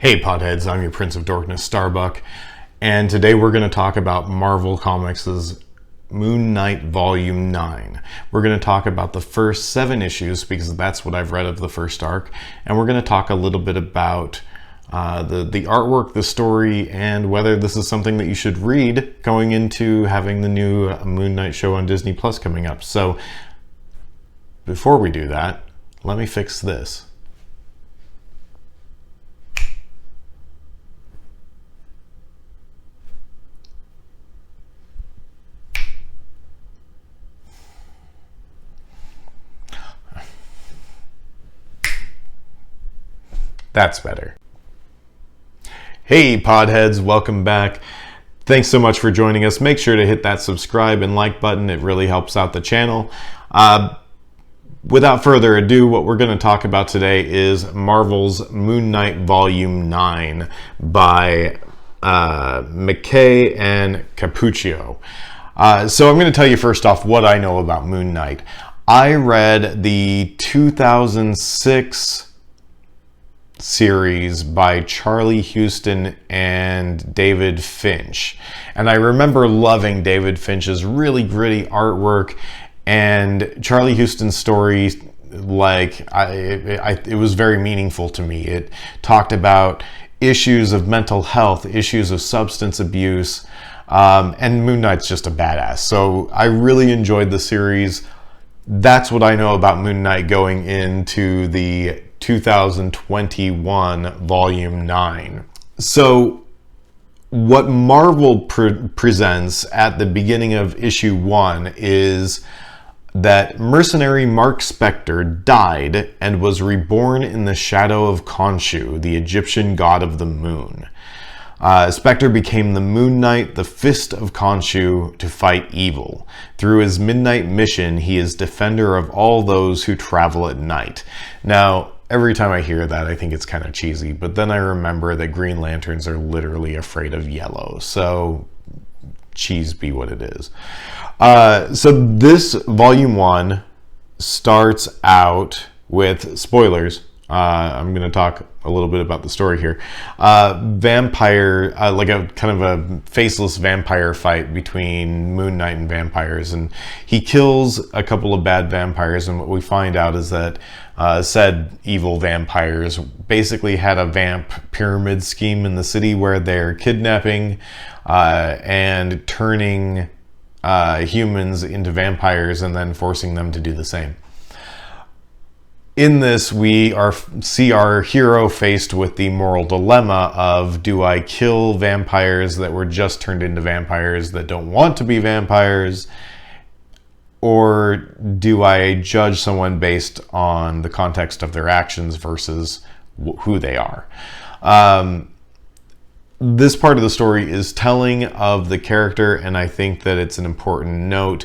Hey Podheads, I'm your Prince of Darkness, Starbuck, and today we're going to talk about Marvel Comics' Moon Knight Volume 9. We're going to talk about the first 7 issues because that's what I've read of the first arc, and we're going to talk a little bit about the artwork, the story, and whether this is something that you should read going into having the new Moon Knight show on Disney Plus coming up. So before we do that, let me fix this. That's better. Hey Podheads, welcome back. Thanks so much for joining us. Make sure to hit that subscribe and like button. It really helps out the channel. Without further ado, what we're going to talk about today is Marvel's Moon Knight Volume 9 by McKay and Cappuccio. So I'm going to tell you first off what I know about Moon Knight. I read the 2006 series by Charlie Huston and David Finch, and I remember loving David Finch's really gritty artwork and Charlie Huston's story. It was very meaningful to me. It talked about issues of mental health, issues of substance abuse, and Moon Knight's just a badass. So I really enjoyed the series. That's what I know about Moon Knight going into the 2021 Volume 9. So what Marvel presents at the beginning of issue 1 is that mercenary Mark Spector died and was reborn in the shadow of Khonshu, the Egyptian god of the moon. Spectre became the Moon Knight, the Fist of Khonshu, to fight evil. Through his midnight mission, he is defender of all those who travel at night. Now, every time I hear that, I think it's kind of cheesy, but then I remember that Green Lanterns are literally afraid of yellow, so cheese be what it is. So this Volume 1 starts out with spoilers. I'm going to talk a little bit about the story here. Vampire, like a kind of a faceless vampire fight between Moon Knight and vampires, and he kills a couple of bad vampires, and what we find out is that said evil vampires basically had a vamp pyramid scheme in the city where they're kidnapping and turning humans into vampires and then forcing them to do the same. In this, we see our hero faced with the moral dilemma of, do I kill vampires that were just turned into vampires that don't want to be vampires, or do I judge someone based on the context of their actions versus who they are? This part of the story is telling of the character, and I think that it's an important note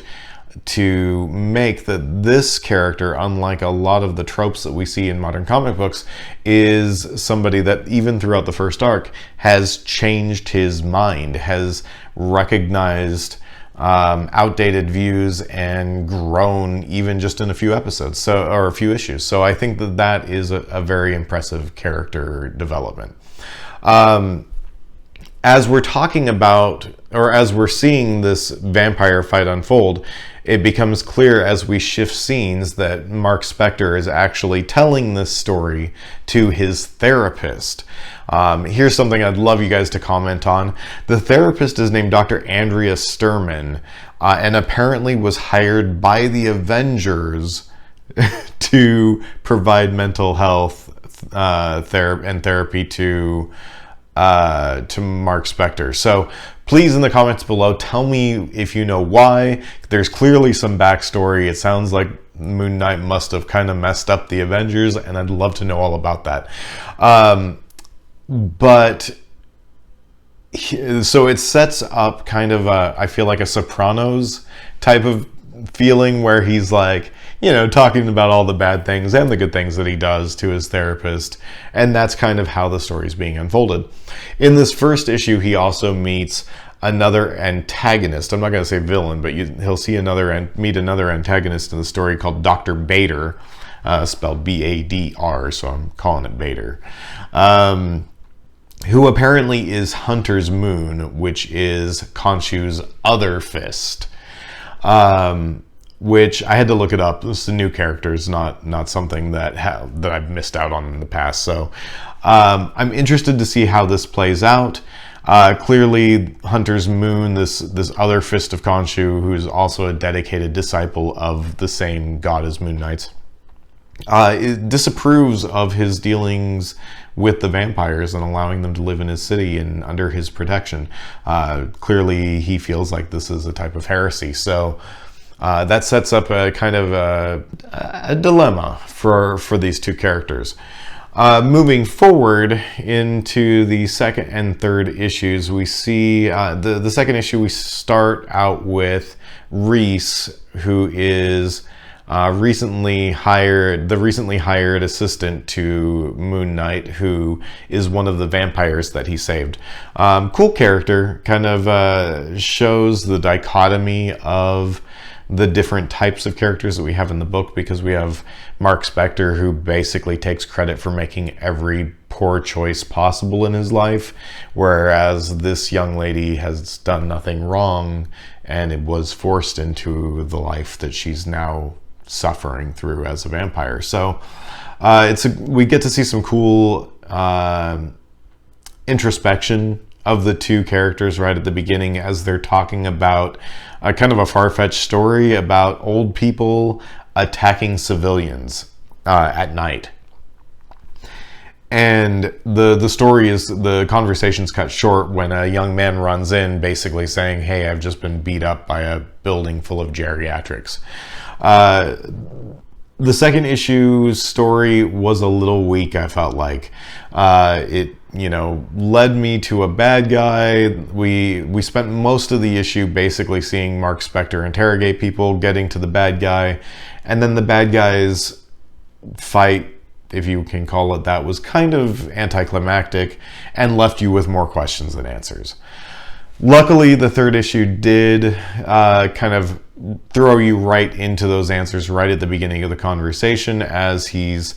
to make that this character, unlike a lot of the tropes that we see in modern comic books, is somebody that even throughout the first arc has changed his mind, has recognized outdated views and grown even just in a few episodes, or a few issues. So I think that that is a very impressive character development. As we're talking about, or as we're seeing this vampire fight unfold, it becomes clear as we shift scenes that Mark Spector is actually telling this story to his therapist. Here's something I'd love you guys to comment on. The therapist is named Dr. Andrea Sturman, and apparently was hired by the Avengers to provide mental health therapy to Mark Spector. So please, in the comments below, tell me if you know why. There's clearly some backstory. It sounds like Moon Knight must have kind of messed up the Avengers, and I'd love to know all about that. So it sets up kind of I feel like a Sopranos type of feeling where he's like, you know, talking about all the bad things and the good things that he does to his therapist. And that's kind of how the story is being unfolded. In this first issue, he also meets another antagonist. I'm not going to say villain, but he'll meet another antagonist in the story called Dr. Bader, spelled B-A-D-R, so I'm calling it Bader. who apparently is Hunter's Moon, which is Khonshu's other fist. Which I had to look it up. This is a new character, it's not something that I've missed out on in the past. So I'm interested to see how this plays out. Clearly, Hunter's Moon, this other fist of Khonshu, who's also a dedicated disciple of the same god as Moon Knights, disapproves of his dealings with the vampires and allowing them to live in his city and under his protection. Clearly, he feels like this is a type of heresy. So that sets up a kind of a dilemma for these two characters. Moving forward into the second and third issues, we see the second issue, we start out with Reese, who is recently hired assistant to Moon Knight, who is one of the vampires that he saved. Cool character, kind of shows the dichotomy of the different types of characters that we have in the book, because we have Mark Spector, who basically takes credit for making every poor choice possible in his life, whereas this young lady has done nothing wrong and it was forced into the life that she's now suffering through as a vampire. So we get to see some cool introspection of the two characters right at the beginning, as they're talking about a kind of a far-fetched story about old people attacking civilians at night. And the conversation's cut short when a young man runs in basically saying, "Hey, I've just been beat up by a building full of geriatrics." The second issue's story was a little weak, I felt like. It led me to a bad guy. We spent most of the issue basically seeing Mark Spector interrogate people, getting to the bad guy, and then the bad guy's fight, if you can call it that, was kind of anticlimactic and left you with more questions than answers. Luckily, the third issue did kind of throw you right into those answers right at the beginning of the conversation, as he's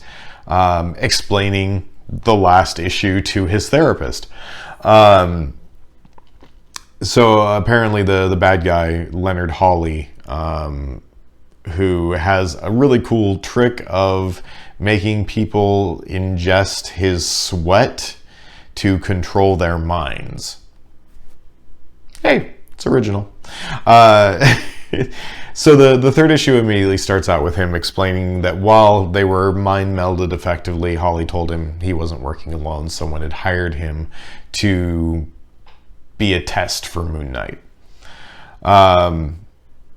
explaining the last issue to his therapist. So apparently the bad guy, Leonard Hawley, who has a really cool trick of making people ingest his sweat to control their minds. Hey, it's original. So the third issue immediately starts out with him explaining that while they were mind melded effectively, Hawley told him he wasn't working alone. Someone had hired him to be a test for Moon Knight,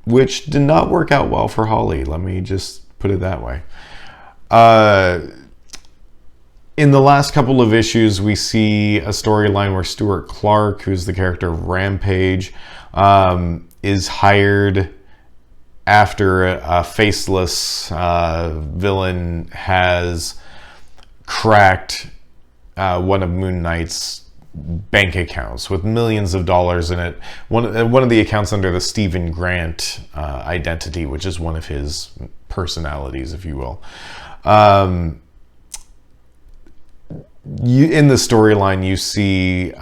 which did not work out well for Hawley. Let me just put it that way. In the last couple of issues, we see a storyline where Stuart Clark, who's the character of Rampage, is hired after a faceless villain has cracked one of Moon Knight's bank accounts with millions of dollars in it. One of the accounts under the Stephen Grant identity, which is one of his personalities, if you will. In the storyline, you see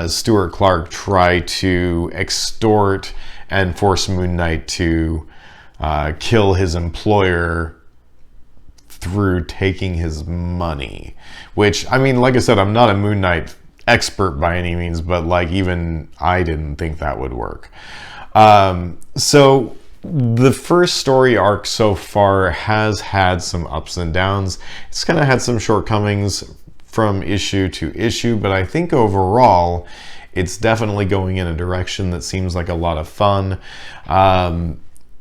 Stuart Clark try to extort and force Moon Knight to kill his employer through taking his money. Which, I mean, like I said, I'm not a Moon Knight expert by any means, but like even I didn't think that would work. So the first story arc so far has had some ups and downs. It's kind of had some shortcomings from issue to issue, but I think overall it's definitely going in a direction that seems like a lot of fun.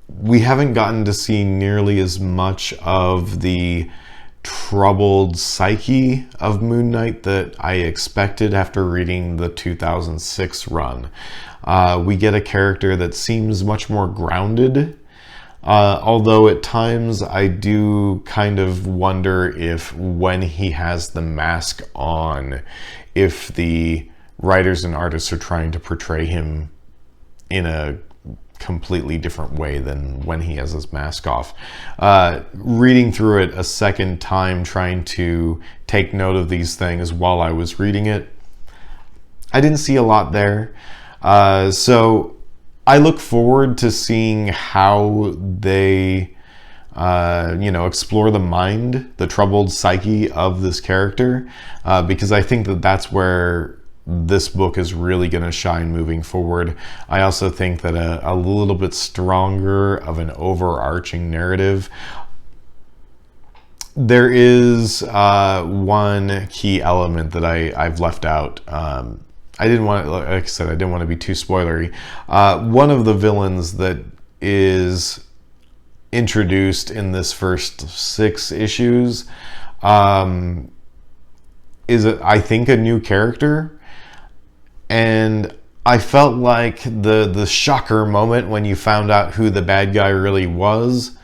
We haven't gotten to see nearly as much of the troubled psyche of Moon Knight that I expected after reading the 2006 run. We get a character that seems much more grounded, although at times I do kind of wonder if when he has the mask on, if the writers and artists are trying to portray him in a completely different way than when he has his mask off. Reading through it a second time, trying to take note of these things while I was reading it, I didn't see a lot there. So I look forward to seeing how they, explore the mind, the troubled psyche of this character, because I think that that's where this book is really going to shine moving forward. I also think that a little bit stronger of an overarching narrative. There is one key element that I've left out. I didn't want to, like I said, I didn't want to be too spoilery. One of the villains that is introduced in this first 6 issues is, I think, a new character. And I felt like the shocker moment when you found out who the bad guy really was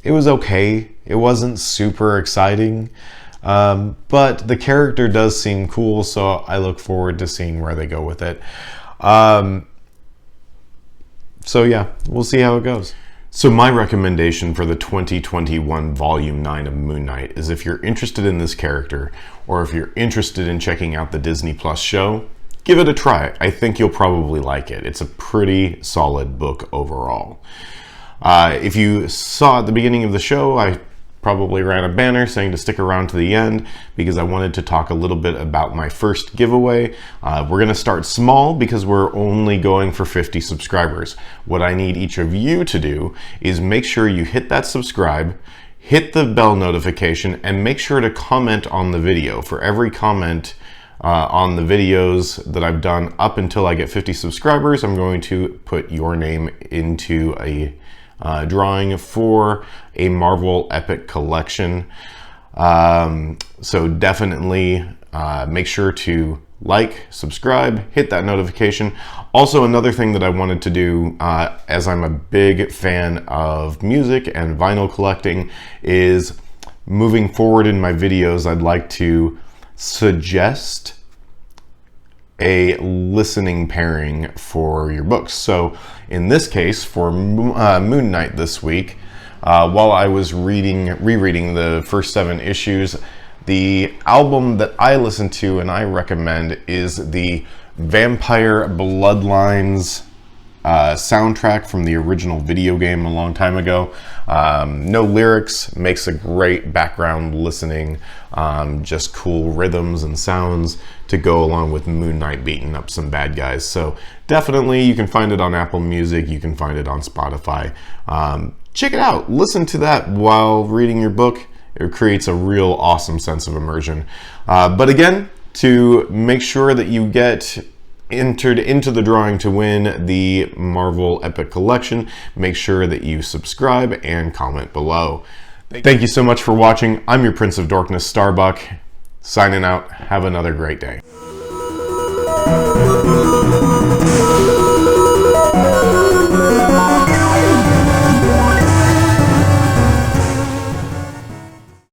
it was okay. It wasn't super exciting. But the character does seem cool, so I look forward to seeing where they go with it. So yeah, we'll see how it goes. So my recommendation for the 2021 Volume 9 of Moon Knight is, if you're interested in this character, or if you're interested in checking out the Disney Plus show, give it a try. I think you'll probably like it. It's a pretty solid book overall. If you saw at the beginning of the show, I probably ran a banner saying to stick around to the end because I wanted to talk a little bit about my first giveaway. We're going to start small because we're only going for 50 subscribers. What I need each of you to do is make sure you hit that subscribe, hit the bell notification, and make sure to comment on the video. For every comment on the videos that I've done up until I get 50 subscribers, I'm going to put your name into a drawing for a Marvel Epic Collection. So definitely make sure to like, subscribe, hit that notification. Also, another thing that I wanted to do, as I'm a big fan of music and vinyl collecting, is moving forward in my videos, I'd like to suggest a listening pairing for your books. So in this case, for Moon Knight this week, while I was rereading the first 7 issues, the album that I listen to and I recommend is the Vampire Bloodlines soundtrack from the original video game a long time ago. No lyrics, makes a great background listening, just cool rhythms and sounds to go along with Moon Knight beating up some bad guys. So definitely you can find it on Apple Music, you can find it on Spotify. Check it out, listen to that while reading your book. It creates a real awesome sense of immersion. But again, to make sure that you get entered into the drawing to win the Marvel Epic Collection, make sure that you subscribe and comment below. Thank you so much for watching. I'm your Prince of Darkness, Starbuck, signing out. Have another great day.